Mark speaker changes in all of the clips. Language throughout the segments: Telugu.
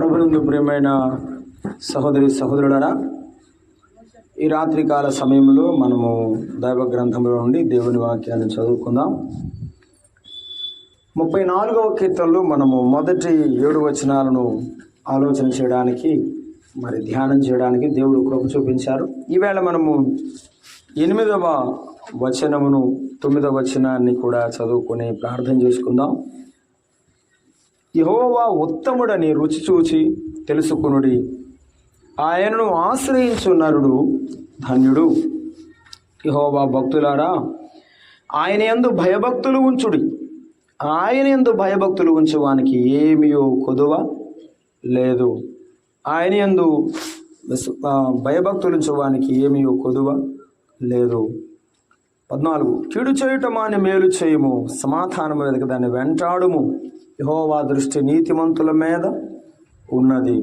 Speaker 1: ప్రభునందు ప్రియమైన సహోదరి సహోదరులారా, ఈ రాత్రికాల సమయంలో మనము దైవ గ్రంథంలో నుండి దేవుని వాక్యాన్ని చదువుకుందాం. 34వ కీర్తనలో మనము మొదటి 7 వచనాలను ఆలోచన చేయడానికి ధ్యానం చేయడానికి దేవుడు కృప చూపించారు. ఈవేళ మనము 8వ వచనమును 9వ వచనాన్ని కూడా చదువుకొని ప్రార్థన చేసుకుందాం. యెహోవా ఉత్తముడని రుచి చూచి తెలుసుకొనుడి, ఆయనను ఆశ్రయించు నరుడు ధన్యుడు. యెహోవా భక్తులారా, ఆయన యందు భయభక్తులు ఉంచుడి. ఆయన యందు భయభక్తులు ఉంచువానికి ఏమియో కొదువ లేదు. ఆయన యందు భయభక్తులు ఉంచువానికి ఏమియో కొదువ లేదు. 14 కీడు చేయుట మాని మేలు చేయుము, సమాధానము వెదక దాన్ని వెంటాడుము. యెహోవా దృష్టి నీతిమంతుల మీద ఉన్నది.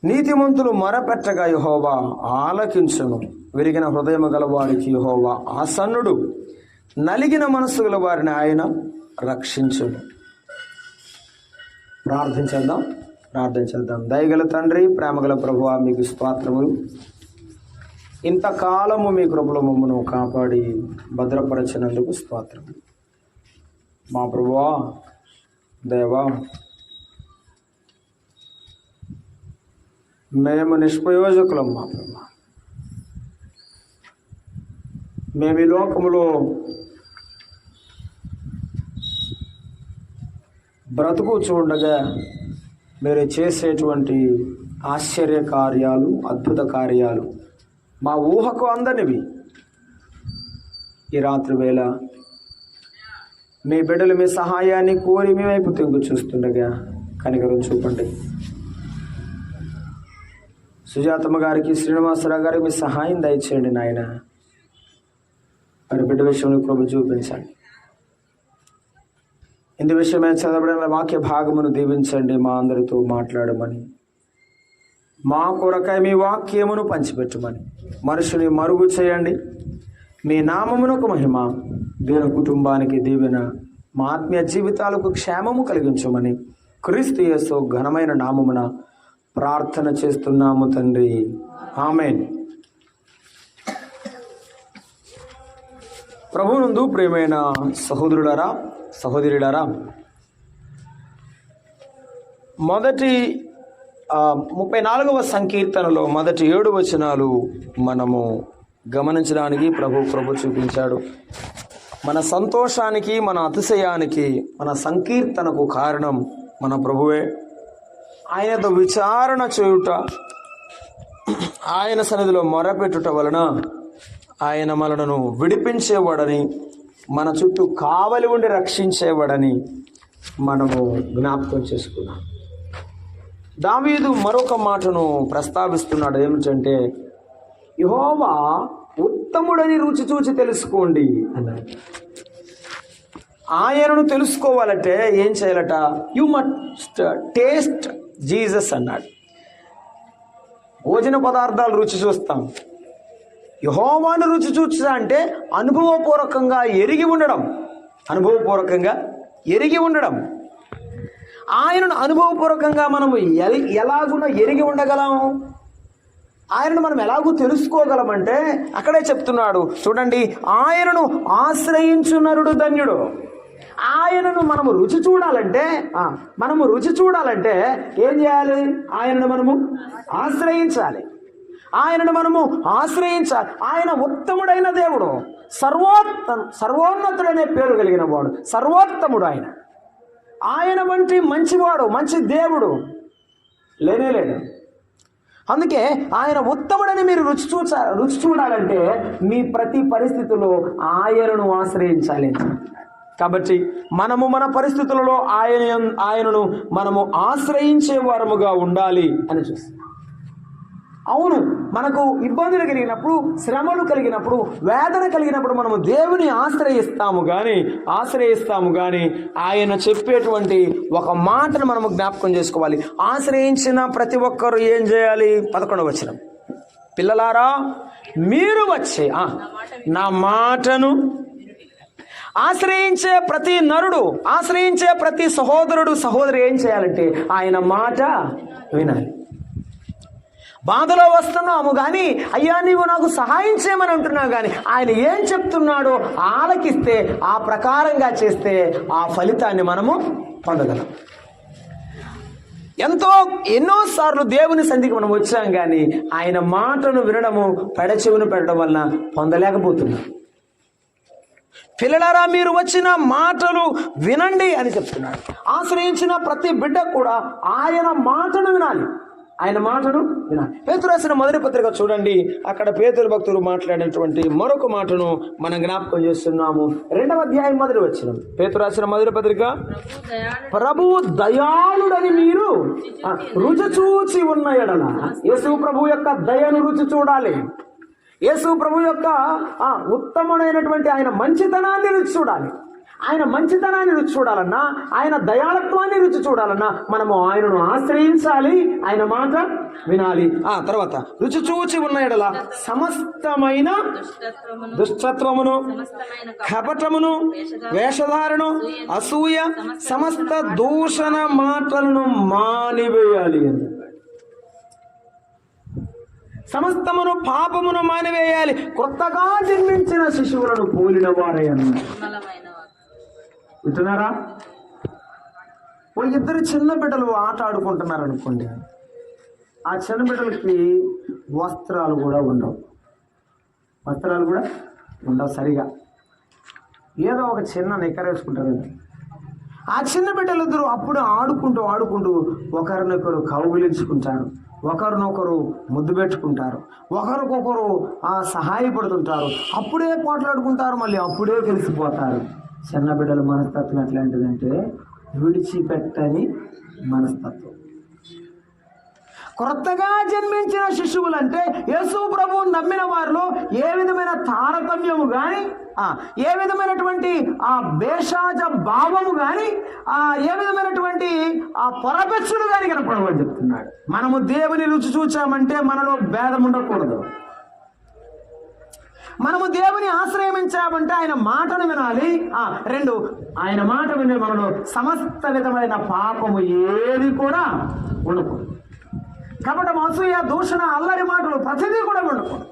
Speaker 1: నీతిమంతులు మొరపెట్టగా యెహోవా ఆలకించును. విరిగిన హృదయము గలవారికి యెహోవా ఆసన్నుడు. నలిగిన మనస్సు గల వారిని ఆయన రక్షించును. ప్రార్థన చేద్దాం. దయగల తండ్రి, ప్రేమగల ప్రభువా, మీకు స్తోత్రములు. ఇంతకాలము మీ కృపలో మమ్మను కాపాడి భద్రపరచినందుకు స్తోత్రము. మా ప్రభువా, దేవా, మేము నిష్ప్రయోజకులం. మా ప్రభు, మేము ఈ లోకములో బ్రతుకు చూడగా మీరు చేసేటువంటి ఆశ్చర్య కార్యాలు, అద్భుత కార్యాలు మా ఊహకు అందనివి. ఈ రాత్రి వేళ మీ బిడ్డలు మీ సహాయాన్ని కోరి మీ వైపు తింగు చూస్తుండగా కనికరం చూపండి. సుజాతమ్మ గారికి, శ్రీనివాసరావు గారికి మీ సహాయం దయచేయండి నాయన. వారి బిడ్డ విషయంలో కృప చూపించండి. ఇందు విషయమే చదవడం వాక్య భాగమును దీవించండి. మా అందరితో మాట్లాడమని, మా కొరకై మీ వాక్యమును పంచిపెట్టమని, మనుషుని మరుగు చేయండి. మీ నామమునకు మహిమ, దేవుని కుటుంబానికి దీవెన, మా ఆత్మీయ జీవితాలకు క్షేమము కలిగించమని క్రీస్తు యేసు ఘనమైన నామమున ప్రార్థన చేస్తున్నాము తండ్రి, ఆమేన్. ప్రభువునందు ప్రియమైన సహోదరులారా, సహోదరులారా, మొదటి 34వ సంకీర్తనలో మొదటి 7 వచనాలు మనము గమనించడానికి ప్రభు చూపించాడు. మన సంతోషానికి, మన అతిశయానికి, మన సంకీర్తనకు కారణం మన ప్రభువే. ఆయనతో విచారణ చేయుట, ఆయన సన్నిధిలో మొరపెట్టుట వలన ఆయన మనలను విడిపించేవాడని, మన చుట్టూ కావలి ఉండి రక్షించేవాడని మనము జ్ఞాపకం చేసుకున్నాం. దావీదు మరొక మాటను ప్రస్తావిస్తున్నాడు. ఏమిటంటే, యెహోవా ఉత్తముడని రుచి చూచి తెలుసుకోండి అన్నాడు. ఆయనను తెలుసుకోవాలంటే ఏం చేయాలట? యు మస్ట్ టేస్ట్ జీసస్ అన్నాడు. భోజన పదార్థాలు రుచి చూస్తాం. యెహోవాను రుచి చూస్తా అంటే అనుభవపూర్వకంగా ఎరిగి ఉండడం. ఆయనను అనుభవపూర్వకంగా మనము ఎలాగున ఎరిగి ఉండగలం? ఆయనను మనం ఎలాగూ తెలుసుకోగలమంటే అక్కడే చెప్తున్నాడు చూడండి, ఆయనను ఆశ్రయించు నరుడు ధన్యుడు. ఆయనను మనము రుచి చూడాలంటే ఏం చేయాలి? ఆయనను మనము ఆశ్రయించాలి. ఆయన ఉత్తముడైన దేవుడు, సర్వోన్నతుడనే పేరు కలిగిన వాడు, సర్వోత్తముడు. ఆయన వంటి మంచివాడు, మంచి దేవుడు లేనేలేడు. అందుకే ఆయన ఉత్తముడని మీరు రుచి చూడాలంటే మీ ప్రతి పరిస్థితుల్లో ఆయనను ఆశ్రయించాలి. కాబట్టి మనము మన పరిస్థితులలో ఆయనను మనము ఆశ్రయించే వారముగా ఉండాలి అని చూస్తున్నాం. అవును, మనకు ఇబ్బందులు కలిగినప్పుడు, శ్రమలు కలిగినప్పుడు, వేదన కలిగినప్పుడు మనము దేవుని ఆశ్రయిస్తాము కానీ ఆయన చెప్పేటువంటి ఒక మాటను మనము జ్ఞాపకం చేసుకోవాలి. ఆశ్రయించిన ప్రతి ఒక్కరు ఏం చేయాలి? 11వ వచనం, పిల్లలారా మీరు వచ్చి నా మాటను ఆశ్రయించే ప్రతి నరుడు, ఆశ్రయించే ప్రతి సహోదరుడు సహోదరి ఏం చేయాలంటే ఆయన మాట వినాలి. బాధలో వస్తున్నాము కానీ అయ్యా నీవు నాకు సహాయం చేయమని అంటున్నావు కానీ ఆయన ఏం చెప్తున్నాడో ఆలకిస్తే, ఆ ప్రకారంగా చేస్తే ఆ ఫలితాన్ని మనము పొందగలం. ఎన్నోసార్లు దేవుని సన్నిధికి మనం వచ్చాం కానీ ఆయన మాటను వినడము పెడచెవిన పెట్టడం వలన పొందలేకపోతున్నాం. పిల్లలారా, మీరు వచ్చిన మాటలు వినండి అని చెప్తున్నాడు. ఆశ్రయించిన ప్రతి బిడ్డ కూడా ఆయన మాటను వినాలి, ఆయన మాటను వినాలి. పేతురు రాసిన మొదటి పత్రిక చూడండి, అక్కడ పేతురు భక్తులు మాట్లాడినటువంటి మరొక మాటను మనం జ్ఞాపకం చేస్తున్నాము. 2వ అధ్యాయం మొదటి వచనం, పేతురు రాసిన మొదటి పత్రిక, ప్రభువు దయాళుడని మీరు రుచి చూచి ఉన్న ఎడల, యేసు ప్రభు యొక్క దయను రుచి చూడాలి. యేసు ప్రభు యొక్క ఉత్తమమైనటువంటి ఆయన మంచితనాన్ని రుచి చూడాలి. ఆయన మంచితనాన్ని రుచి చూడాలన్నా, ఆయన దయాళత్వాన్ని రుచి చూడాలన్నా మనము ఆయనను ఆశ్రయించాలి, ఆయన మాట వినాలి. తర్వాత రుచి చూచి ఉన్న ఎడల సమస్తమైన దుష్టత్వమును, కపటమును, వేషధారను, అసూయ, సమస్త దూషణ మాటలను మానివేయాలి అని. సమస్తమును పాపమును మానివేయాలి, కొత్తగా జన్మించిన శిశువులను పోలిన వారే అన్నారు. వింటున్నారా? ఇద్దరు చిన్న బిడ్డలు ఆట ఆడుకుంటున్నారు అనుకోండి, ఆ చిన్న బిడ్డలకి వస్త్రాలు కూడా ఉండవు సరిగా, ఏదో ఒక చిన్న నిక్కర వేసుకుంటారు. ఆ చిన్న బిడ్డలిద్దరూ అప్పుడు ఆడుకుంటూ ఒకరినొకరు కౌగిలించుకుంటారు, ఒకరినొకరు ముద్దు పెట్టుకుంటారు, ఒకరికొకరు సహాయపడుతుంటారు. అప్పుడే పోట్లాడుకుంటారు, మళ్ళీ అప్పుడే కలిసిపోతారు. చిన్న బిడ్డల మనస్తత్వం ఎట్లాంటిదంటే విడిచిపెట్టని మనస్తత్వం. కొత్తగా జన్మించిన శిశువులంటే యేసు ప్రభువు నమ్మిన వారిలో ఏ విధమైన తారతమ్యము కానీ, ఏ విధమైనటువంటి భేషజ భావము కానీ, ఏ విధమైనటువంటి పొరపెచ్చులు కానీ కనపడవని చెప్తున్నాడు. మనము దేవుని రుచి చూచామంటే మనలో భేదం ఉండకూడదు. మనము దేవుని ఆశ్రయించామంటే ఆయన మాటను వినాలి. 2, ఆయన మాట వినే మనలో సమస్త విధమైన పాపము ఏది కూడా ఉండకూడదు. కాబట్టి అసూయ, దూషణ, అల్లరి మాటలు ప్రతిదీ కూడా ఉండకూడదు.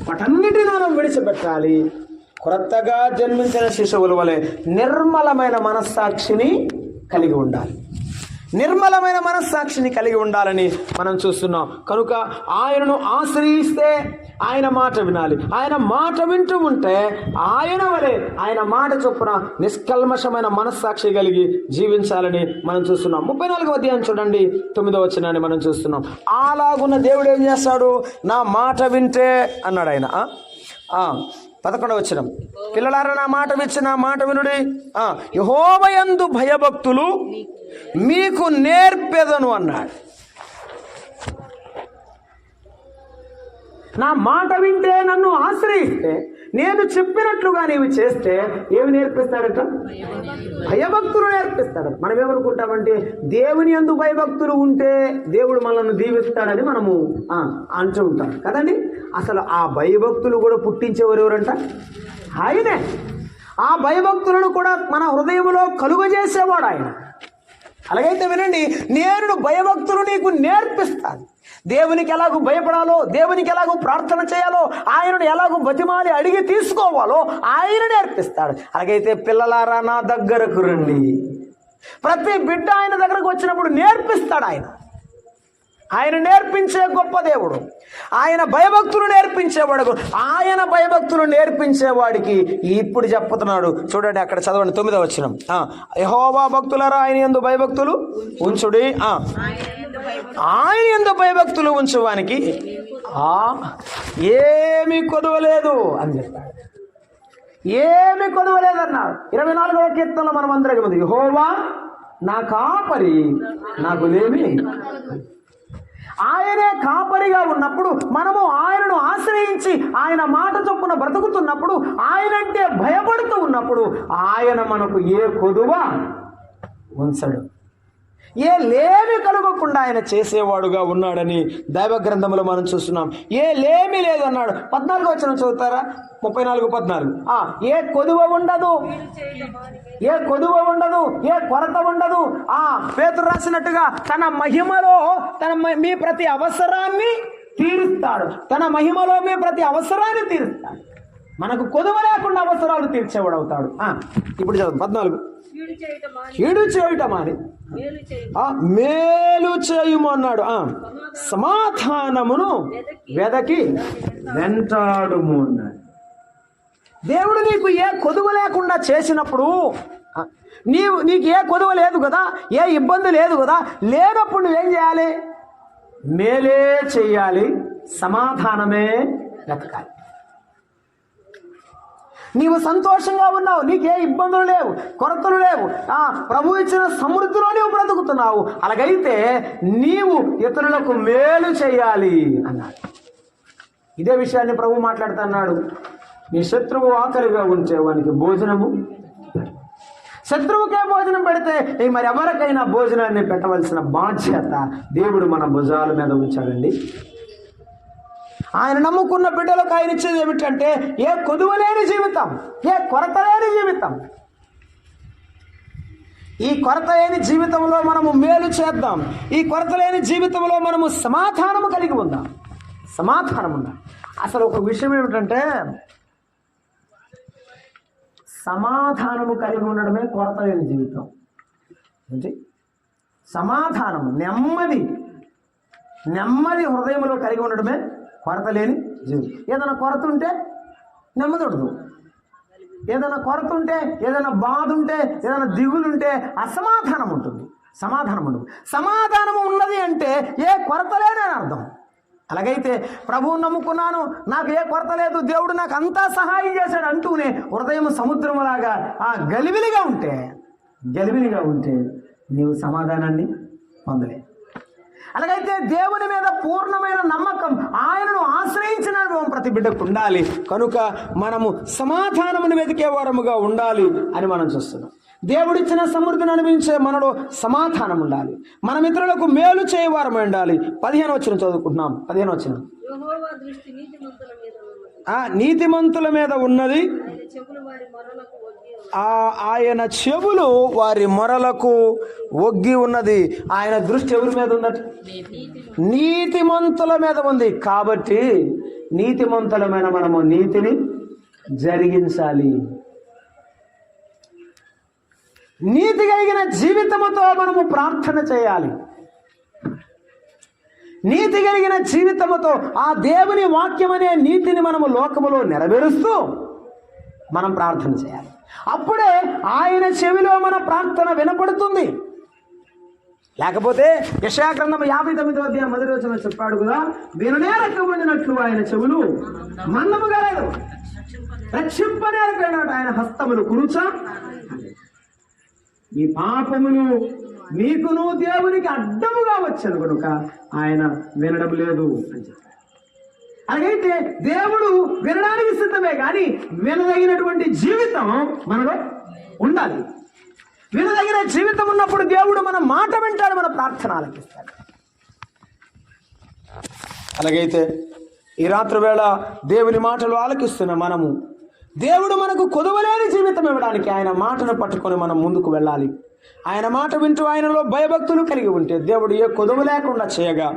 Speaker 1: వాటన్నిటిని మనం విడిచిపెట్టాలి. కొత్తగా జన్మించిన శిశువుల వలె నిర్మలమైన మనస్సాక్షిని కలిగి ఉండాలి. నిర్మలమైన మనస్సాక్షిని కలిగి ఉండాలని మనం చూస్తున్నాం. కనుక ఆయనను ఆశ్రయిస్తే ఆయన మాట వినాలి. ఆయన మాట వింటూ ఉంటే ఆయన వలె ఆయన మాట చొప్పున నిష్కల్మషమైన మనస్సాక్షి కలిగి జీవించాలని మనం చూస్తున్నాం. 34వ అధ్యాయం చూడండి, 9వ వచనాన్ని మనం చూస్తున్నాం. అలాగున్న దేవుడు ఏం చేస్తాడు? నా మాట వింటే అన్నాడు ఆయన. 11వ వచనం, పిల్లలారా నా మాట విచ్చి నా మాట వినుడి, యెహోవాయందు భయభక్తులు మీకు నేర్పెదను అన్నాడు. నా మాట వింటే, నన్ను ఆశ్రయిస్తే, నేను చెప్పినట్లుగా నీవు చేస్తే ఏమి నేర్పిస్తాడట? భయభక్తులు నేర్పిస్తాడు. మనం ఏమనుకుంటామంటే దేవుని యందు భయభక్తులు ఉంటే దేవుడు మనల్ని దీవిస్తాడని మనము అంటూ ఉంటాం కదండి. అసలు ఆ భయభక్తులు కూడా పుట్టించేవారు ఎవరంట? ఆయనే. ఆ భయభక్తులను కూడా మన హృదయంలో కలుగజేసేవాడు ఆయన. అలాగైతే వినండి, నేను భయభక్తులు నీకు నేర్పిస్తాను. దేవునికి ఎలాగో భయపడాలో, దేవునికి ఎలాగో ప్రార్థన చేయాలో, ఆయనను ఎలాగో బతిమాలి అడిగి తీసుకోవాలో ఆయన నేర్పిస్తాడు. అలాగైతే పిల్లలారా నా దగ్గరకు రండి. ప్రతి బిడ్డ ఆయన దగ్గరకు వచ్చినప్పుడు నేర్పిస్తాడు ఆయన. ఆయన నేర్పించే గొప్ప దేవుడు. ఆయన భయభక్తులు నేర్పించేవాడు. ఆయన భయభక్తులు నేర్పించేవాడికి ఇప్పుడు చెప్పుతున్నాడు చూడండి, అక్కడ చదవండి 9వ వచనం. యెహోవా భక్తులారా ఆయన యందు భయభక్తులు ఉంచుడి, ఆయన యందు భయభక్తులు ఉంచువానికి ఏమీ కొదవలేదు అని చెప్పాడు. ఏమీ కొదవలేదన్నాడు. 24వ కీర్తనలో మనం అందరికీ ఉంది, యెహోవా నా కాపరి నాకు లేమి. ఆయనే కాపరిగా ఉన్నప్పుడు మనము ఆయనను ఆశ్రయించి ఆయన మాట చొప్పున బ్రతుకుతున్నప్పుడు, ఆయనంటే భయపడుతూ ఉన్నప్పుడు ఆయన మనకు ఏ కొదువ ఉంచడు. ఏ లేమి కలగకుండా ఆయన చేసేవాడుగా ఉన్నాడని దైవ గ్రంథంలో మనం చూస్తున్నాం. ఏ లేమి లేదు అన్నాడు. 14 వచనం చదువుతారా? 34:14. ఏ కొదువ ఉండదు, ఏ కొదువ ఉండదు, ఏ కొరత ఉండదు. పేతురు రాసినట్టుగా తన మహిమలో మీ ప్రతి అవసరాన్ని తీరుస్తాడు. తన మహిమలో మీ ప్రతి అవసరాన్ని తీరుస్తాడు. మనకు కొదువ లేకుండా అవసరాలు తీర్చేవాడు అవుతాడు. ఇప్పుడు చదువు 14. కీడు చేయటం అని మేలు చేయుము అన్నాడు. సమాధానమును వెదకి వెంటాడుము అన్నాడు. దేవుడు నీకు ఏ కొదువ లేకుండా చేసినప్పుడు, నీకు ఏ కొదువ లేదు కదా, ఏ ఇబ్బంది లేదు కదా, లేనప్పుడు నువ్వేం చేయాలి? మేలే చెయ్యాలి, సమాధానమే వెతకాలి. నీవు సంతోషంగా ఉన్నావు, నీకే ఇబ్బందులు లేవు, కొరతలు లేవు, ప్రభు ఇచ్చిన సమృద్ధిలో నీవు బ్రతుకుతున్నావు. అలాగైతే నీవు ఇతరులకు మేలు చేయాలి అన్నాడు. ఇదే విషయాన్ని ప్రభు మాట్లాడుతున్నాడు. నీ శత్రువు ఆకలిగా ఉంటే వానికి భోజనము, శత్రువుకే భోజనం పెడితే మరి ఎవరికైనా భోజనాన్ని పెట్టవలసిన బాధ్యత దేవుడు మన భుజాల మీద ఉంచాడండి. ఆయన నమ్ముకున్న బిడ్డలకు ఆయన ఇచ్చేది ఏమిటంటే ఏ కొదువ లేని జీవితం, ఏ కొరత లేని జీవితం. ఈ కొరత లేని జీవితంలో మనము మేలు చేద్దాం. ఈ కొరత లేని జీవితంలో మనము సమాధానము కలిగి ఉందాం. సమాధానం ఉందాం. అసలు ఒక విషయం ఏమిటంటే సమాధానము కలిగి ఉండడమే కొరత లేని జీవితం. ఏంటి? సమాధానము, నెమ్మది హృదయంలో కలిగి ఉండడమే కొరత లేని జీవితం. ఏదైనా కొరత ఉంటే నెమ్మది ఉండదు. ఏదైనా కొరత ఉంటే, ఏదైనా బాధ ఉంటే, ఏదైనా దిగులుంటే అసమాధానం ఉంటుంది, సమాధానం ఉండదు. సమాధానము ఉన్నది అంటే ఏ కొరత లేదని అర్థం. అలాగైతే ప్రభువుని నమ్ముకున్నాను, నాకు ఏ కొరత లేదు, దేవుడు నాకు అంతా సహాయం చేశాడు అంటూనే హృదయం సముద్రంలాగా గలిబిలిగా ఉంటే నీవు సమాధానాన్ని పొందలే. అలాగైతే దేవుని మీద పూర్ణమైన నమ్మకం, ఆయనను ఆశ్రయించిన ప్రతి బిడ్డకు ఉండాలి. కనుక మనము సమాధానమును వెతికే వారముగా ఉండాలి అని మనం చూస్తున్నాం. దేవుడిచ్చిన సమృద్ధిని అనుభవించే మనలో సమాధానం ఉండాలి. మనం ఇతరులకు మేలు చేయవారమై ఉండాలి. 15 వచనం చదువుకుంటున్నాం. 15 వచనం. నీతిమంతుల మీద ఉన్నది, ఆయన చెవులు వారి మొరలకు ఒగ్గి ఉన్నది. ఆయన దృష్టి ఎవరి మీద ఉన్నది? నీతిమంతుల మీద ఉంది. కాబట్టి నీతిమంతులమైన మనము నీతిని జరిగించాలి. నీతి కలిగిన జీవితముతో మనము ప్రార్థన చేయాలి. నీతి కలిగిన జీవితముతో ఆ దేవుని వాక్యం అనే నీతిని మనము లోకములో నెరవేరుస్తూ మనం ప్రార్థన చేయాలి. అప్పుడే ఆయన చెవిలో మన ప్రార్థన వినపడుతుంది. లేకపోతే యెషయా గ్రంథం 59వ అధ్యాయం 1వ వచనం చెప్పాడు కదా, విననేరకబడినట్లు ఆయన చెవులు మందముగా లేదు, రక్షింపనేరకైనట్టు ఆయన హస్తములు కురుచా. ఈ పాపములు నీకును దేవునికి అడ్డముగా వచ్చాను కనుక ఆయన వినడం లేదు అని చెప్పారు. అలాగైతే దేవుడు వినడానికి సిద్ధమే, కానీ వినదగినటువంటి జీవితం మనలో ఉండాలి. వినదగిన జీవితం ఉన్నప్పుడు దేవుడు మన మాట వింటాడు, మన ప్రార్థన ఆలకిస్తాడు. అలాగైతే ఈ రాత్రి వేళ దేవుని మాటలు ఆలకిస్తున్న మనము దేవుడు మనకు కొదువలేని జీవితం ఇవ్వడానికి ఆయన మాటను పట్టుకొని మనం ముందుకు వెళ్ళాలి. ఆయన మాట వింటూ ఆయనలో భయభక్తులు కలిగి ఉంటే దేవుడు ఏ కొదువ లేకుండా చేయగా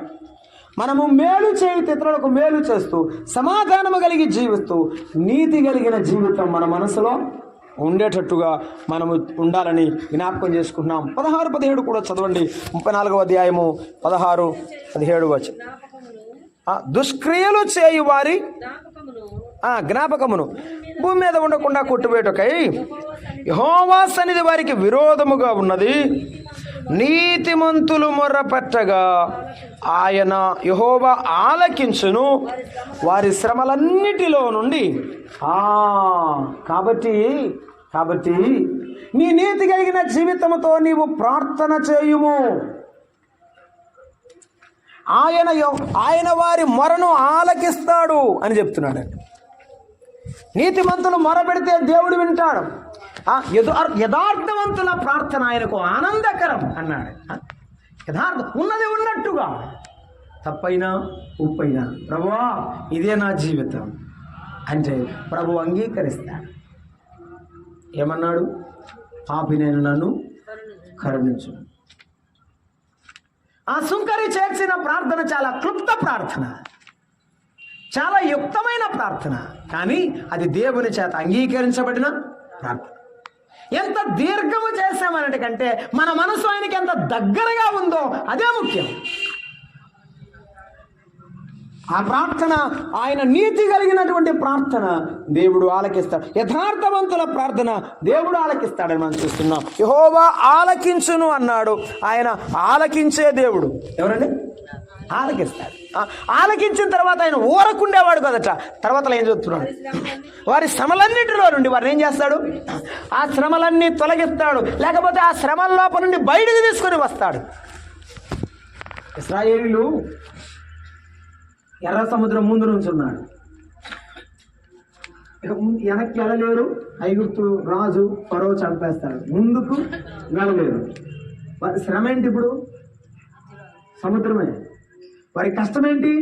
Speaker 1: మనము మేలు చేయుతూ ఇతరులకు మేలు చేస్తూ సమాధానము కలిగి జీవిస్తూ నీతి కలిగిన జీవితం మన మనసులో ఉండేటట్టుగా మనము ఉండాలని జ్ఞాపకం చేసుకుంటున్నాం. 16-17 కూడా చదవండి. 34వ అధ్యాయము 16-17 వచ్చి దుష్క్రియలు చేయు వారి జ్ఞాపకమును భూమి మీద ఉండకుండా కొట్టువేటకై యెహోవా సన్నిధి వారికి విరోధముగా ఉన్నది. నీతిమంతులు మొర్రపెట్టగా ఆయన యెహోవా ఆలకించును వారి శ్రమలన్నిటిలో నుండి. కాబట్టి నీ నీతి కలిగిన జీవితంతో నీవు ప్రార్థన చేయుము. ఆయన వారి మొరను ఆలకిస్తాడు అని చెప్తున్నాడు. నీతిమంతులు మొరపెడితే దేవుడు వింటాడు. యథార్థవంతుల ప్రార్థన ఆయనకు ఆనందకరం అన్నాడు. యథార్థం ఉన్నది ఉన్నట్టుగా, తప్పైనా ఉప్పైనా ప్రభువా ఇదే నా జీవితం అంటే ప్రభు అంగీకరిస్తాడు. ఏమన్నాడు? పాపినైన నన్ను కరుణించు. ఆ సుంకరి చేర్చిన ప్రార్థన చాలా క్లుప్త ప్రార్థన, చాలా యుక్తమైన ప్రార్థన, కానీ అది దేవుని చేత అంగీకరించబడిన ప్రార్థన. ఎంత దీర్ఘము చేశామన్నటి కంటే మన మనసు ఆయనకి ఎంత దగ్గరగా ఉందో అదే ముఖ్యం. ఆ ప్రార్థన ఆయన నీతి కలిగినటువంటి ప్రార్థన దేవుడు ఆలకిస్తాడు. యథార్థవంతుల ప్రార్థన దేవుడు ఆలకిస్తాడని మనం చూస్తున్నాం. యెహోవా ఆలకించును అన్నాడు. ఆయన ఆలకించే దేవుడు. ఎవరండి? ఆలకిస్తాడు. ఆలకించిన తర్వాత ఆయన ఊరకుండేవాడు కదట. తర్వాత ఏం చెప్తున్నాడు? వారి శ్రమలన్నిటిలో నుండి వారిని ఏం చేస్తాడు? ఆ శ్రమలన్నీ తొలగిస్తాడు, లేకపోతే ఆ శ్రమల లోపల నుండి బయటకు తీసుకొని వస్తాడు. ఇశ్రాయేలీయులు ఎర్ర సముద్రం ముందు నుంచి ఉన్నాడు. ఇక వెనక్కి వెళ్ళలేరు. ఐగుప్తు రాజు ఫరో చంపేస్తాడు. ముందుకు వెళ్ళలేరు. వారి శ్రమ ఏంటి? ఇప్పుడు సముద్రమే. వారి కష్టం ఏంటి?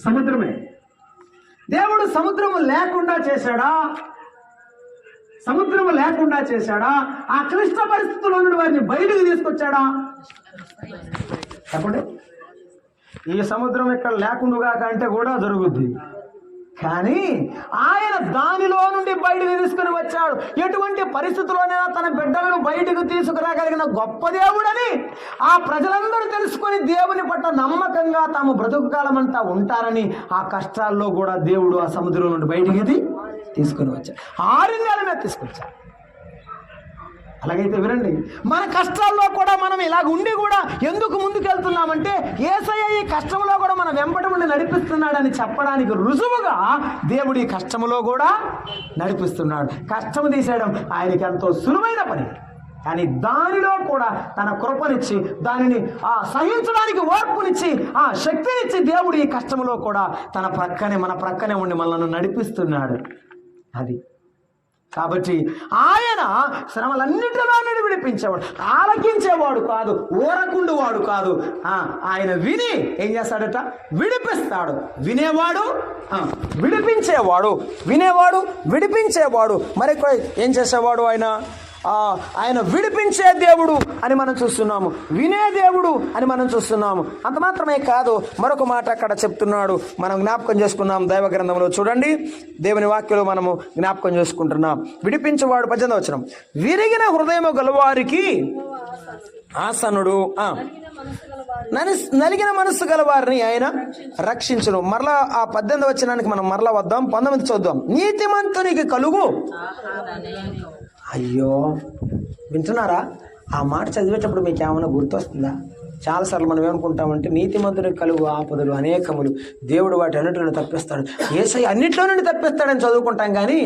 Speaker 1: సముద్రమే. దేవుడు సముద్రము లేకుండా చేశాడా? సముద్రము లేకుండా చేశాడా? ఆ క్లిష్ట పరిస్థితుల్లో నుండి వారిని బయటకు తీసుకొచ్చాడా? చెప్పండి. ఈ సముద్రం ఇక్కడ లేకుండా కంటే కూడా జరుగుద్ది, కానీ ఆయన దానిలో నుండి బయటకు తీసుకుని వచ్చాడు. ఎటువంటి పరిస్థితుల్లోనైనా తన బిడ్డలను బయటకు తీసుకురాగలిగిన గొప్ప దేవుడని ఆ ప్రజలందరూ తెలుసుకొని దేవుని పట్ల నమ్మకంగా తాము బ్రతుకు కాలం అంతా ఉంటారని ఆ కష్టాల్లో కూడా దేవుడు ఆ సముద్రం నుండి బయటికి తీసుకుని వచ్చాడు. 6 నెలల మీద తీసుకొచ్చాడు. అలాగైతే వినండి, మన కష్టాల్లో కూడా మనం ఇలాగ ఉండి కూడా ఎందుకు ముందుకెళ్తున్నామంటే యేసయ్య ఈ కష్టంలో కూడా మన వెంబడి ఉండి నడిపిస్తున్నాడని చెప్పడానికి రుజువుగా దేవుడు ఈ కష్టంలో కూడా నడిపిస్తున్నాడు. కష్టం తీసేయడం ఆయనకి ఎంతో సులువైన పని, కానీ దానిలో కూడా తన కృపనిచ్చి దానిని సహించడానికి ఓర్పునిచ్చి ఆ శక్తినిచ్చి దేవుడు ఈ కష్టంలో కూడా మన ప్రక్కనే ఉండి మనల్ని నడిపిస్తున్నాడు. అది కాబట్టి ఆయన శ్రమలన్నిటిలో నుండి విడిపించేవాడు, ఆలకించేవాడు కాదు, ఊరకుండువాడు కాదు. ఆయన విని ఏం చేస్తాడట? విడిపిస్తాడు. వినేవాడు విడిపించేవాడు, వినేవాడు విడిపించేవాడు. మరి ఏం చేసేవాడు? ఆయన విడిపించే దేవుడు అని మనం చూస్తున్నాము, వినే దేవుడు అని మనం చూస్తున్నాము. అంత మాత్రమే కాదు, మరొక మాట అక్కడ చెప్తున్నాడు, మనం జ్ఞాపకం చేసుకున్నాం. దైవ గ్రంథంలో చూడండి, దేవుని వాక్యంలో మనము జ్ఞాపకం చేసుకుంటున్నాం. విడిపించేవాడు 18వ వచనం, విరిగిన హృదయము గలవారికి ఆసనుడు, నలిగిన మనస్సు గల వారిని ఆయన రక్షించును. మరలా ఆ 18వ వచనానికి మనం మరలా వద్దాం. 19 చూద్దాం. నీతిమంతునికి కలుగు. అయ్యో, వింటున్నారా? ఆ మాట చదివేటప్పుడు మీకు ఏమైనా గుర్తొస్తుందా? చాలాసార్లు మనం ఏమనుకుంటామంటే నీతిమంతునికి కలుగు ఆపదలు అనేకములు, దేవుడు వాటి అన్నిటిలో తప్పిస్తాడు, యేసయ్య అన్నిట్లో నుండి తప్పిస్తాడని చదువుకుంటాం, కానీ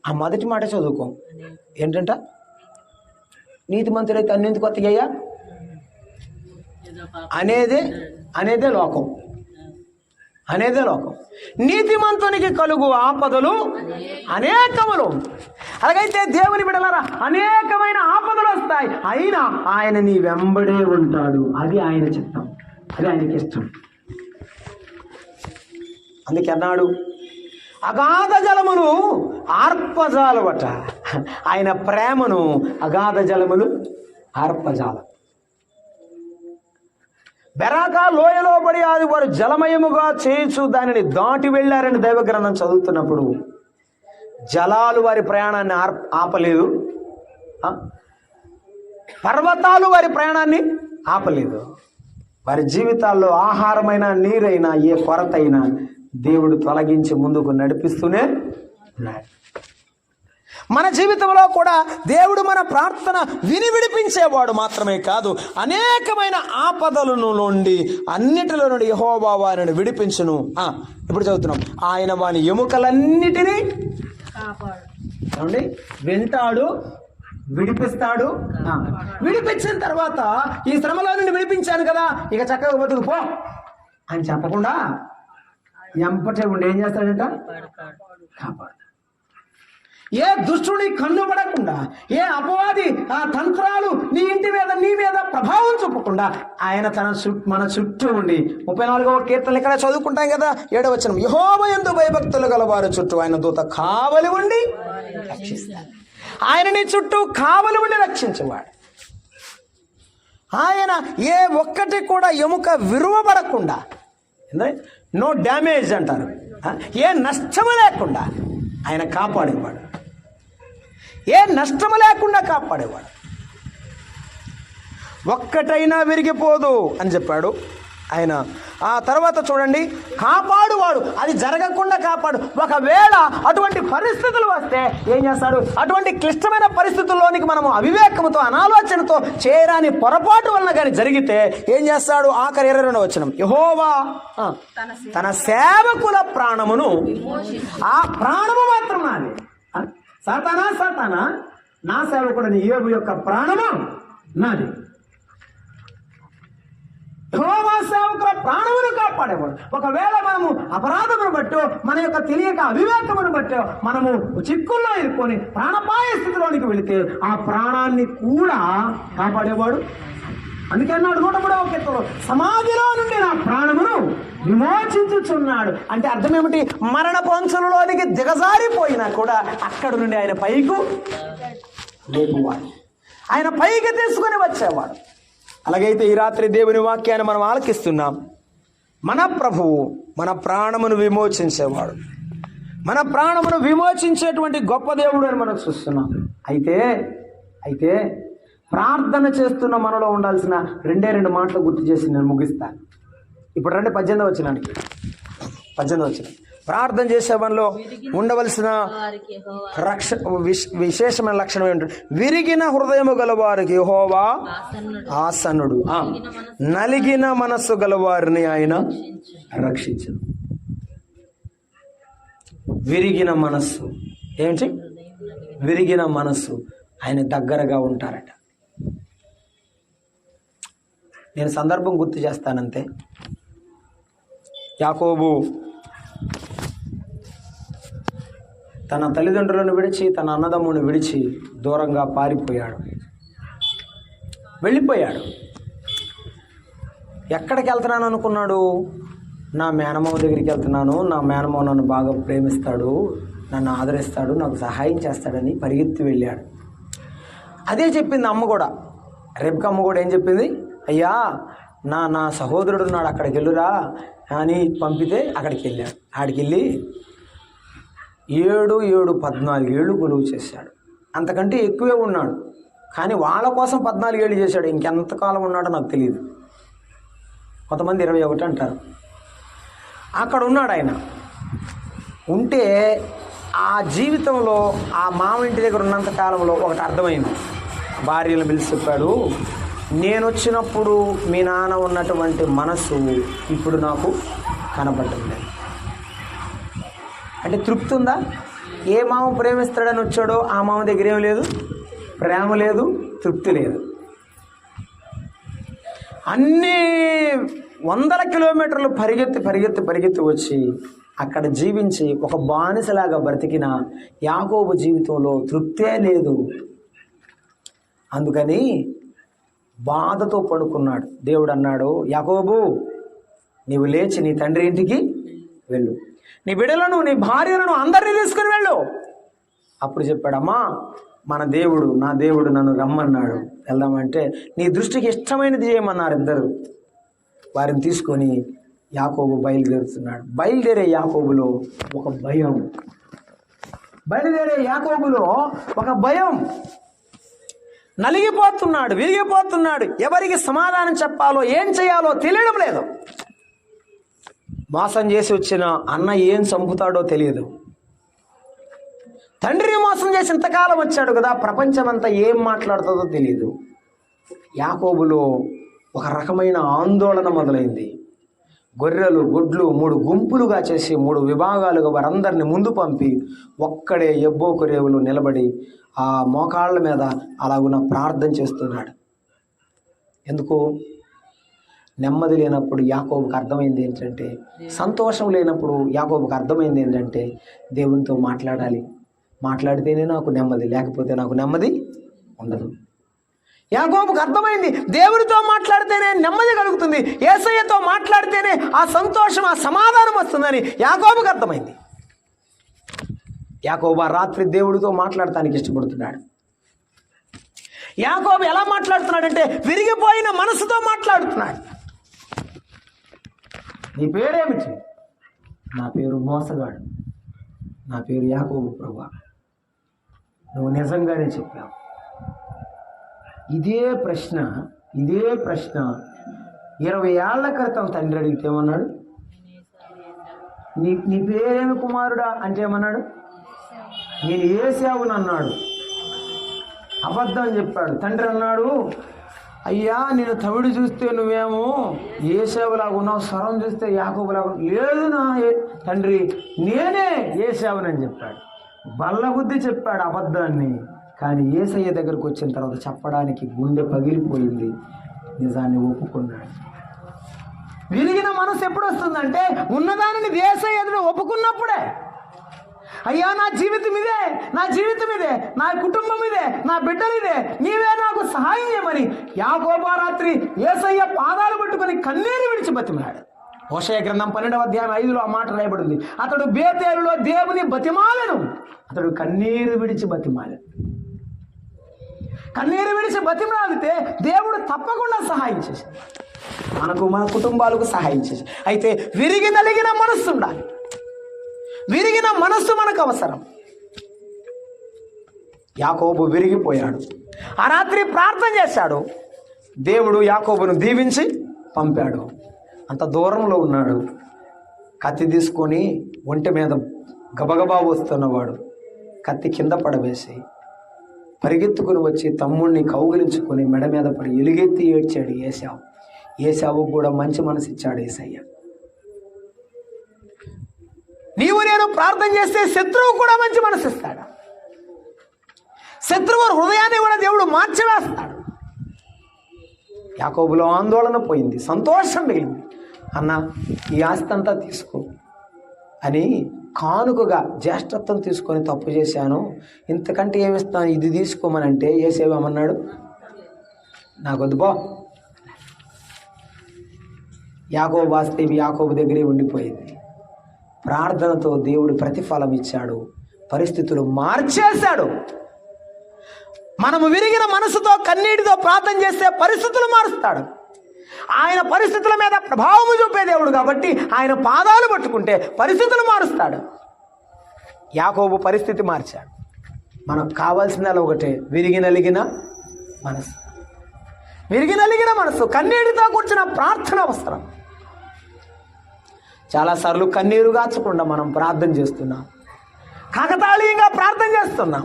Speaker 1: ఆ మొదటి మాట చదువుకోం. ఏంటంట? నీతిమంతుడైతే అన్నింటికి కొత్తయ్యా అనేదే లోకం. నీతిమంతునికి కలుగు ఆపదలు అనేకములు. అలాగైతే దేవుని బిడ్డలారా, అనేకమైన ఆపదలు వస్తాయి, అయినా ఆయన నీ వెంబడే ఉంటాడు. అది ఆయన చిత్తం, అది ఆయనకి ఇష్టం. అందుకే అన్నాడు, అగాధ జలములు ఆర్పజాలవట. ఆయన ప్రేమను అగాధ జలములు ఆర్పజాలం. బెరాకా లోయలో పడి అది వారు జలమయముగా చేయించు దానిని దాటి వెళ్ళారని దైవ గ్రంథం చదువుతున్నప్పుడు జలాలు వారి ప్రయాణాన్ని ఆపలేదు, పర్వతాలు వారి ప్రయాణాన్ని ఆపలేదు. వారి జీవితాల్లో ఆహారమైన నీరైనా ఏ కొరత అయినా దేవుడు తొలగించి ముందుకు నడిపిస్తూనే ఉన్నాడు. మన జీవితంలో కూడా దేవుడు మన ప్రార్థన విడిపించేవాడు మాత్రమే కాదు, అనేకమైన ఆపదల నుండి అన్నిటిలో నుండి యెహోవా వారిని విడిపించును. ఇప్పుడు చదువుతున్నాం, ఆయన వాని ఎముకలన్నిటినీ వింటాడు, విడిపిస్తాడు. విడిపించిన తర్వాత ఈ శ్రమలో నుండి విడిపించాను కదా, ఇక చక్కగా బతుకు పో అని చెప్పకుండా ఎంపటే ఉండి ఏం చేస్తాడంట? కాపాడు. ఏ దుష్టుని కన్నుబడకుండా, ఏ అపవాది ఆ తంత్రాలు నీ ఇంటి మీద నీ మీద ప్రభావం చూపకుండా ఆయన మన చుట్టూ ఉండి 34వ కీర్తన ఇక్కడ చదువుకుంటాం కదా, 7వ వచనం, యెహోవా యందు భయభక్తులు గలవారు చుట్టూ ఆయన దూత కావలి ఉండి రక్షిస్తాడు. ఆయన నీ చుట్టూ కావలి ఉండి రక్షించేవాడు. ఆయన ఏ ఒక్కటి కూడా ఎముక విరువబడకుండా, నో డ్యామేజ్ అంటారు, ఏ నష్టము లేకుండా ఆయన కాపాడేవాడు. ఏ నష్టము లేకుండా కాపాడేవాడు. ఒక్కటైనా విరిగిపోదు అని చెప్పాడు ఆయన. ఆ తర్వాత చూడండి, కాపాడువాడు, అది జరగకుండా కాపాడు. ఒకవేళ అటువంటి పరిస్థితులు వస్తే ఏం చేస్తాడు? అటువంటి క్లిష్టమైన పరిస్థితుల్లోనికి మనము అవివేకంతో అనాలోచనతో చేయరాని పొరపాటు వలన కానీ జరిగితే ఏం చేస్తాడు? ఆఖరి 22వ వచనం, యెహోవా తన సేవకుల ప్రాణమును, ఆ ప్రాణము మాత్రం నాది. సాతానా నా సేవకుడని యోబు యొక్క ప్రాణము నాది. యెహోవా సేవకుల ప్రాణమును కాపాడేవాడు. ఒకవేళ మనము అపరాధమును బట్టో, మన యొక్క తెలియక అవివేకమును బట్టో మనము చిక్కుల్లో ఇరుక్కొని ప్రాణపాయ స్థితిలోనికి వెళితే ఆ ప్రాణాన్ని కూడా కాపాడేవాడు. అందుకే అన్నాడు 103వ కీర్తనలో, సమాధిలో నుండి నా ప్రాణమును విమోచించుచున్నాడు. అంటే అర్థం ఏమిటి? మరణ పంచులలోనికి దిగజారిపోయినా కూడా అక్కడి నుండి ఆయన పైకి లేపువాడు, ఆయన పైకి తీసుకుని వచ్చేవాడు. అలాగైతే ఈ రాత్రి దేవుని వాక్యాన్ని మనం ఆలకిస్తున్నాం. మన ప్రభువు మన ప్రాణమును విమోచించేవాడు, మన ప్రాణమును విమోచించేటువంటి గొప్ప దేవుడు అని మనం చూస్తున్నాం. అయితే ప్రార్థన చేస్తున్న మనలో ఉండాల్సిన 2 మాటలు గుర్తు చేసి నేను ముగిస్తాను. ఇప్పుడు రండి 18వ వచనానికి. 18వ వచనం, ప్రార్థన చేసే మనలో ఉండవలసిన విశేషమైన లక్షణం ఏంటంటే, విరిగిన హృదయము గలవారికి యెహోవా ఆసన్నుడు, నలిగిన మనస్సు గలవారిని ఆయన రక్షించను. విరిగిన మనస్సు ఏంటి? విరిగిన మనస్సు ఆయన దగ్గరగా ఉంటారట. నేను సందర్భం గుర్తు చేస్తానంతే. యాకోబు తన తల్లిదండ్రులను విడిచి, తన అన్నదమ్ముని విడిచి దూరంగా వెళ్ళిపోయాడు. ఎక్కడికి వెళ్తున్నాను అనుకున్నాడు? నా మేనమామ దగ్గరికి వెళ్తున్నాను, నా మేనమామ నన్ను బాగా ప్రేమిస్తాడు, నన్ను ఆదరిస్తాడు, నాకు సహాయం చేస్తాడని పరిగెత్తి వెళ్ళాడు. అదే చెప్పింది అమ్మ కూడా. రెబ్కా అమ్మ కూడా ఏం చెప్పింది? అయ్యా నా సహోదరుడు ఉన్నాడు, అక్కడికి వెళ్ళురా అని పంపితే అక్కడికి వెళ్ళాడు. ఆడికి వెళ్ళి 14 ఏళ్ళు కొలువు చేశాడు. అంతకంటే ఎక్కువే ఉన్నాడు, కానీ వాళ్ళ కోసం 14 ఏళ్ళు చేశాడు. ఇంకెంతకాలం ఉన్నాడో నాకు తెలియదు. కొంతమంది 21 అంటారు. అక్కడ ఉన్నాడు ఆయన. ఉంటే ఆ జీవితంలో ఆ మామ ఇంటి దగ్గర ఉన్నంత కాలంలో ఒకటి అర్థమైంది. భార్యను పిలిచి చెప్పాడు, నేను వచ్చినప్పుడు మీ నాన్న ఉన్నటువంటి మనసు ఇప్పుడు నాకు కనబడుతుంది. అంటే తృప్తి ఉందా? ఏ మామ ప్రేమిస్తాడని వచ్చాడో ఆ మామ దగ్గర ఏం లేదు, ప్రేమ లేదు, తృప్తి లేదు. అన్ని 100 కిలోమీటర్లు పరిగెత్తి వచ్చి అక్కడ జీవించి ఒక బానిసలాగా బ్రతికిన యాకోబు జీవితంలో తృప్తే లేదు. అందుకని బాధతో పడుకున్నాడు. దేవుడు అన్నాడు, యాకోబు నీవు లేచి నీ తండ్రి ఇంటికి వెళ్ళు, నీ బిడ్డలను, నీ భార్యలను అందరినీ తీసుకుని వెళ్ళు. అప్పుడు చెప్పాడమ్మా, మన దేవుడు, నా దేవుడు నన్ను రమ్మన్నాడు, వెళ్దామంటే నీ దృష్టికి ఇష్టమైనది చేయమన్నారు ఇద్దరు. వారిని తీసుకొని యాకోబు బయలుదేరుతున్నాడు. బయలుదేరే యాకోబులో ఒక భయం, నలిగిపోతున్నాడు, విరిగిపోతున్నాడు. ఎవరికి సమాధానం చెప్పాలో, ఏం చేయాలో తెలియడం లేదు. మోసం చేసి వచ్చిన అన్న ఏం చంపుతాడో తెలియదు. తండ్రి మోసం చేసి ఇంతకాలం వచ్చాడు కదా, ప్రపంచమంతా ఏం మాట్లాడుతుందో తెలియదు. యాకోబులో ఒక రకమైన ఆందోళన మొదలైంది. గొర్రెలు, గుడ్లు 3 గుంపులుగా చేసి 3 విభాగాలుగా వారందరిని ముందు పంపి ఒక్కడే ఎబ్బోకు రేవులు నిలబడి ఆ మోకాళ్ళ మీద అలాగున ప్రార్థన చేస్తున్నాడు. ఎందుకు? నెమ్మది లేనప్పుడు యాకోబుకి అర్థమైంది ఏంటంటే, సంతోషం లేనప్పుడు యాకోబుకి అర్థమైంది ఏంటంటే, దేవునితో మాట్లాడాలి, మాట్లాడితేనే నాకు నెమ్మది, లేకపోతే నాకు నెమ్మది ఉండదు. యాకోబుకు అర్థమైంది, దేవుడితో మాట్లాడితేనే నెమ్మది కలుగుతుంది, యేసయ్యతో మాట్లాడితేనే ఆ సంతోషం, ఆ సమాధానం వస్తుందని యాకోబుకు అర్థమైంది. యాకోబు ఆ రాత్రి దేవుడితో మాట్లాడటానికి ఇష్టపడుతున్నాడు. యాకోబు ఎలా మాట్లాడుతున్నాడంటే విరిగిపోయిన మనసుతో మాట్లాడుతున్నాడు. నీ పేరేమిటి? నా పేరు మోసగాడు, నా పేరు యాకోబు ప్రభువా, నువ్వు నిజంగానే చెప్పావు. ఇదే ప్రశ్న 20 ఏళ్ల క్రితం తండ్రి అడిగితే ఏమన్నాడు? నీ పేరేమి కుమారుడా అంటే ఏమన్నాడు? నేను ఏశావుని అన్నాడు. అబద్ధం చెప్పాడు. తండ్రి అన్నాడు, అయ్యా నేను తమిడు చూస్తే నువ్వేమో ఏశావులాగా ఉన్నావు, స్వరం చూస్తే యాకోబులాగా. లేదు నా తండ్రి, నేనే ఏశావునని చెప్పాడు. బల్లబుద్ధి చెప్పాడు అబద్ధాన్ని. కానీ యేసయ్య దగ్గరకు వచ్చిన తర్వాత చెప్పడానికి గుండె పగిలిపోయింది, నిజాన్ని ఒప్పుకున్నాడు. విరిగిన మనసు ఎప్పుడు వస్తుందంటే ఉన్నదానిని యేసయ్య ఎదుట ఒప్పుకున్నప్పుడే. అయ్యా నా జీవితం ఇదే, నా జీవితం ఇదే, నా కుటుంబం ఇదే, నా బిడ్డలు ఇదే, నీవే నాకు సహాయం చేయమని యాకోబు రాత్రి యేసయ్య పాదాలు పట్టుకొని కన్నీరు విడిచి బతిమాడు. హోషేయ గ్రంథం 12వ అధ్యాయం 5లో ఆ మాట రాయబడింది. అతడు బేతేలులో దేవుని బతిమాలను, అతడు కన్నీరు విడిచి బతిమాలను. కన్నీరు విడిచి బతిమాలితే దేవుడు తప్పకుండా సహాయం చేశాడు, మనకు మన కుటుంబాలకు సహాయం చేశాడు. అయితే విరిగి నలిగిన మనస్సు ఉండాలి. విరిగిన మనస్సు మనకు అవసరం. యాకోబు విరిగిపోయాడు. ఆ రాత్రి ప్రార్థన చేశాడు. దేవుడు యాకోబును దీవించి పంపాడు. అంత దూరంలో ఉన్నాడు. కత్తి తీసుకొని ఒంటి మీద గబగబా వస్తున్నవాడు కత్తి కింద పడవేసి పరిగెత్తుకుని వచ్చి తమ్ముడిని కౌగిలించుకొని మెడ మీద పడి ఎలుగెత్తి ఏడ్చాడు ఏశావు. ఏశావుకు కూడా మంచి మనసు ఇచ్చాడు యేసయ్య. నీవు నేను ప్రార్థన చేస్తే శత్రువు కూడా మంచి మనసు ఇస్తాడు. శత్రువు హృదయాన్ని కూడా దేవుడు మార్చివేస్తాడు. యాకోబులో ఆందోళన పోయింది, సంతోషం మిగిలింది. అన్న ఈ ఆస్తి అంతా తీసుకో అని కానుకగా జ్యేష్ఠత్వం తీసుకొని తప్పు చేశాను, ఇంతకంటే ఏమిస్తాను, ఇది తీసుకోమనంటే ఏసేమన్నాడు, నాకొద్దు పో. యాకోబు ఆస్తి యాకోబు దగ్గరే ఉండిపోయింది. ప్రార్థనతో దేవుడు ప్రతిఫలం ఇచ్చాడు, పరిస్థితులు మార్చేశాడు. మనము విరిగిన మనసుతో కన్నీటితో ప్రార్థన చేస్తే పరిస్థితులు మారుస్తాడు. ఆయన పరిస్థితుల మీద ప్రభావం చూపే దేవుడు కాబట్టి ఆయన పాదాలు పట్టుకుంటే పరిస్థితులు మారుస్తాడు. యాకోబు పరిస్థితి మార్చాడు. మనకు కావాల్సిందల్లా ఒకటే, విరిగి నలిగిన మనసు. విరిగి నలిగిన మనసు, కన్నీటితో కూర్చున్న ప్రార్థన అవసరం. చాలాసార్లు కన్నీరు గాచకుండా మనం ప్రార్థన చేస్తున్నాం, కాకతాళీయంగా ప్రార్థన చేస్తున్నాం,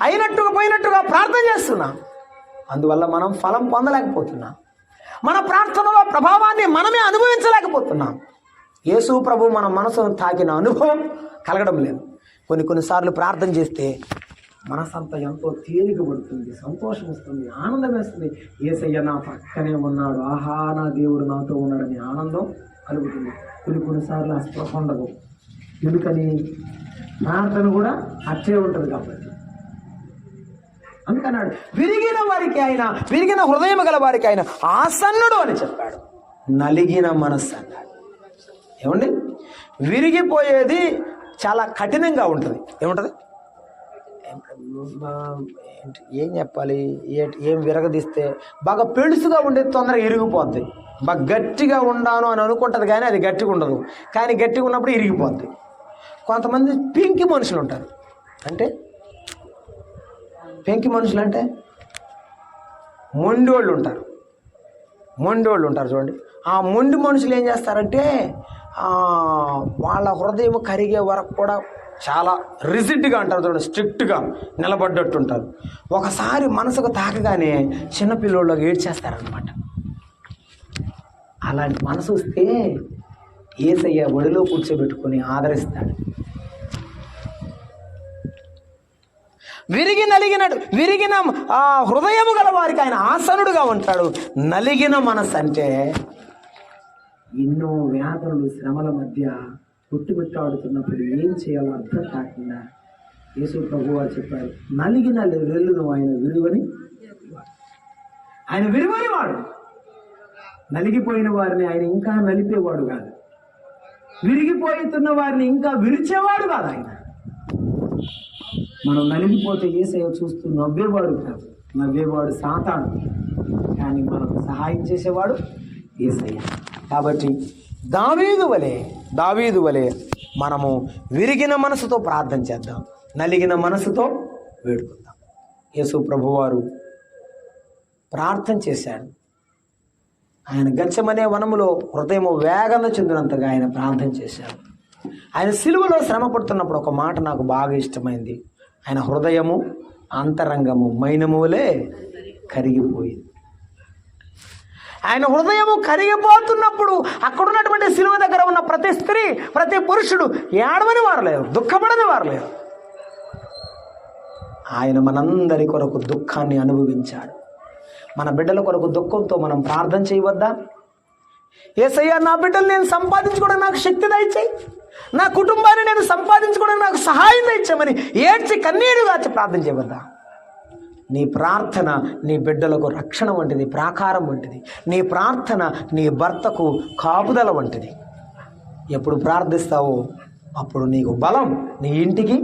Speaker 1: అయినట్టుగా పోయినట్టుగా ప్రార్థన చేస్తున్నాం. అందువల్ల మనం ఫలం పొందలేకపోతున్నాం. మన ప్రార్థనలో ప్రభావాన్ని మనమే అనుభవించలేకపోతున్నాం. యేసు ప్రభు మన మనసును తాకిన అనుభవం కలగడం లేదు. కొన్నిసార్లు ప్రార్థన చేస్తే మనసంతా ఎంతో తేలికపడుతుంది, సంతోషం వస్తుంది, ఆనందం వేస్తుంది. యేసయ్య నా పక్కనే ఉన్నాడు, ఆహా నా దేవుడు నాతో ఉన్నాడని ఆనందం కలుగుతుంది. కొన్నిసార్లు ఆ స్పృహ ఉండదు. ఎందుకని? ప్రార్థన కూడా అట్లే ఉంటుంది కాబట్టి. అందుకన్నాడు విరిగిన వారికి ఆయన, విరిగిన హృదయం గల వారికి ఆయన ఆసన్నుడు అని చెప్పాడు. నలిగిన మనస్సు అన్నాడు. ఏమండి, విరిగిపోయేది చాలా కఠినంగా ఉంటుంది. ఏముంటుంది? ఏం చెప్పాలి, ఏం విరగదీస్తే బాగా పెడుసుగా ఉండేది తొందరగా ఇరిగిపోద్ది. బాగా గట్టిగా ఉండాను అని అనుకుంటుంది కానీ అది గట్టిగా ఉండదు. కానీ గట్టిగా ఉన్నప్పుడు ఇరిగిపోద్ది. కొంతమంది పెంకి మనుషులు ఉంటారు. అంటే పెంకి మనుషులు అంటే మొండోళ్ళు ఉంటారు. మొండోళ్ళు ఉంటారు చూడండి. ఆ మొండి మనుషులు ఏం చేస్తారంటే వాళ్ళ హృదయం కరిగే వరకు కూడా చాలా రిజిడ్గా అంటారు చూడండి, స్ట్రిక్ట్గా నిలబడ్డట్టు ఉంటారు. ఒకసారి మనసుకు తాకగానే చిన్నపిల్లోళ్ళకి ఏడ్చేస్తారనమాట. అలాంటి మనసు వస్తే యేసయ్య ఒడిలో కూర్చోబెట్టుకొని ఆదరిస్తాడు. విరిగిన హృదయము గల వారికి ఆయన ఆసనుడుగా ఉంటాడు. నలిగిన మనసు అంటే ఎన్నో వ్యాధులు శ్రమల మధ్య పుట్టుబెట్టాడుతున్నప్పుడు ఏం చేయాలో అర్థం కాకుండా యేసు ప్రభు వారు చెప్పారు, నలిగిన రెల్లును ఆయన విలువని, ఆయన విలువని వాడు. నలిగిపోయిన వారిని ఆయన ఇంకా నలిపేవాడు కాదు, విరిగిపోతున్న వారిని ఇంకా విరిచేవాడు కాదు ఆయన. మనం నలిగిపోతే యేసయ్య చూస్తూ నవ్వేవాడు కాదు, నవ్వేవాడు సాతాను, కానీ మనకు సహాయం చేసేవాడు యేసయ్య. కాబట్టి దావీదు వలె మనము విరిగిన మనసుతో ప్రార్థన చేద్దాం, నలిగిన మనసుతో వేడుకుందాం. యేసు ప్రభువారు ప్రార్థన చేశాడు. ఆయన గెత్సేమనే వనములో హృదయము వేగన చెందినంతగా ఆయన ప్రార్థన చేశాడు. ఆయన సిలువలో శ్రమ పడుతున్నప్పుడు ఒక మాట నాకు బాగా ఇష్టమైంది. ఆయన హృదయము అంతరంగము మైనములే కరిగిపోయింది. ఆయన హృదయము కరిగిపోతున్నప్పుడు అక్కడ ఉన్నటువంటి సిలువ దగ్గర ఉన్న ప్రతి స్త్రీ, ప్రతి పురుషుడు ఏడవని వారు లేరు, దుఃఖపడని వారు లేరు. ఆయన మనందరి కొరకు దుఃఖాన్ని అనుభవించాడు. మన బిడ్డల కొరకు దుఃఖంతో మనం ప్రార్థన చేయవద్దా? యేసయ్యా, నా బిడ్డలు నేను సంపాదించుకోవడం నాకు శక్తి దయచేయి, నా కుటుంబాన్ని నేను సంపాదించుకోవడం నాకు సహాయం దయచేయమని ఏడ్చి కన్నీరు గాచి ప్రార్థన చేయవద్దా? నీ ప్రార్థన నీ బిడ్డలకు రక్షణ వంటిది, ప్రాకారం వంటిది. నీ ప్రార్థన నీ భర్తకు కాపుదల వంటిది. ఎప్పుడు ప్రార్థిస్తావో అప్పుడు నీకు బలం, నీ ఇంటికి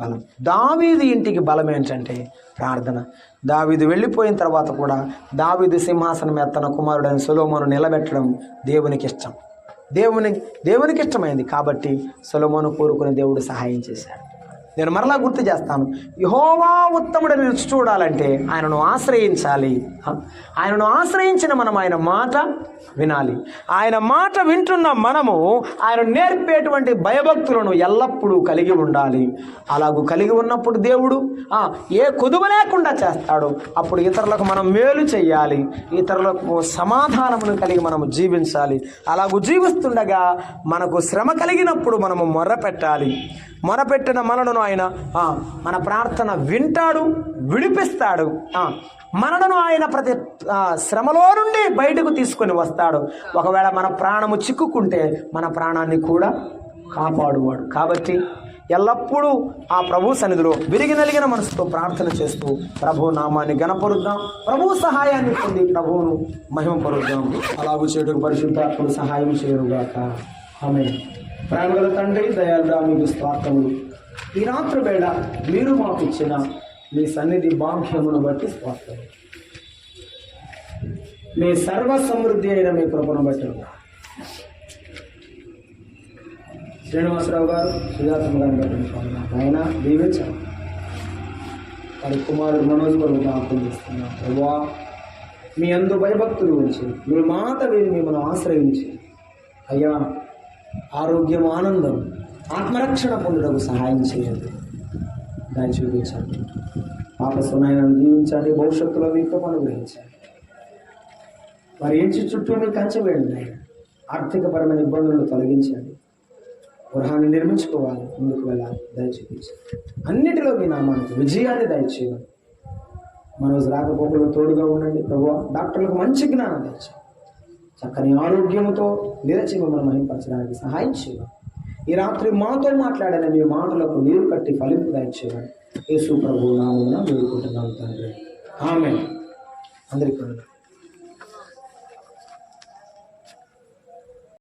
Speaker 1: బలం. దావీదు ఇంటికి బలం ఏంటంటే ప్రార్థన. దావీదు వెళ్ళిపోయిన తర్వాత కూడా దావీదు సింహాసనం మీద తన కుమారుడైన సొలొమోను నిలబెట్టడం దేవునికి ఇష్టం. దేవునికి ఇష్టమైంది కాబట్టి సొలొమోను కోరుకుని దేవుడు సహాయం చేశాడు. నేను మరలా గుర్తు చేస్తాను, యెహోవా ఉత్తముడని రుచి చూడాలంటే ఆయనను ఆశ్రయించాలి. ఆయనను ఆశ్రయించిన మనం ఆయన మాట వినాలి. ఆయన మాట వింటున్న మనము ఆయన నేర్పేటువంటి భయభక్తులను ఎల్లప్పుడూ కలిగి ఉండాలి. అలాగూ కలిగి ఉన్నప్పుడు దేవుడు ఏ కొదువ లేకుండా చేస్తాడు. అప్పుడు ఇతరులకు మనం మేలు చేయాలి, ఇతరులకు సమాధానమును కలిగి మనము జీవించాలి. అలాగూ జీవిస్తుండగా మనకు శ్రమ కలిగినప్పుడు మనము మొర్రపెట్టాలి. మొరపెట్టిన మనలను ఆయన మన ప్రార్థన వింటాడు, విడిపిస్తాడు. మనలను ఆయన ప్రతి శ్రమలో నుండి బయటకు తీసుకొని వస్తాడు. ఒకవేళ మన ప్రాణము చిక్కుకుంటే మన ప్రాణాన్ని కూడా కాపాడువాడు. కాబట్టి ఎల్లప్పుడూ ఆ ప్రభు సన్నిధిలో విరిగి నలిగిన మనసుతో ప్రార్థన చేస్తూ ప్రభు నామాన్ని గణపరుద్దాం, ప్రభు సహాయాన్ని పొంది ప్రభువును మహిమపరుద్దాం. అలాగూ చేటుకు పరిశుద్ధాత్ముడు సహాయం చేయరుగాక. ఆమేన్. ప్రేమగల తండ్రి, దయాళుడా, మీకు స్తోత్రములు. ఈ రాత్రి వేళ మీరు మాకు ఇచ్చిన మీ సన్నిధి భాగ్యమును బట్టి స్తోత్రములు. మీ సర్వ సమృద్ధి అయిన మీ కృపను బట్టి శ్రీనివాసరావు గారు, సుజాతమ్మ గారిని బట్టి ఆయన దీవించారు. వారి కుమారుడు మనోజ్ గారు ఆహ్వానిస్తున్నాం. ప్రభువా, మీ అందు భయభక్తులు ఉంచి మీ మాట విని మిమ్మల్ని ఆశ్రయించి అయ్యా ఆరోగ్యం, ఆనందం, ఆత్మరక్షణ పొందడానికి సహాయం చేయండి, దాన్ని చూపించండి. పాప సునాయనను దీవించండి, భవిష్యత్తులో మీకు అనుగ్రహించండి. వారి ఇంటి చుట్టూ మీకు కంచె వేయండి. ఆర్థికపరమైన ఇబ్బందులను తొలగించండి. గృహాన్ని నిర్మించుకోవాలి, ముందుకు వెళ్ళాలి, దయ చూపించండి. అన్నిటిలో మీ నామానికి విజయాన్ని దయచేయండి. మనోజ్ రాకపోకలు తోడుగా ఉండండి ప్రభువా. డాక్టర్లకు మంచి జ్ఞానం దయచేయండి. చక్కని ఆరోగ్యముతో నిలిచి మిమ్మల్ని మహిమపరచడానికి సహాయం చేయండి. ఈ రాత్రి మాతో మాట్లాడిన మీ మాటలకు నీరు కట్టి ఫలింపు దయచేయండి. యేసు ప్రభువు నామమున వేడుకుంటున్నాను తండ్రి. ఆమేన్. అందరికీ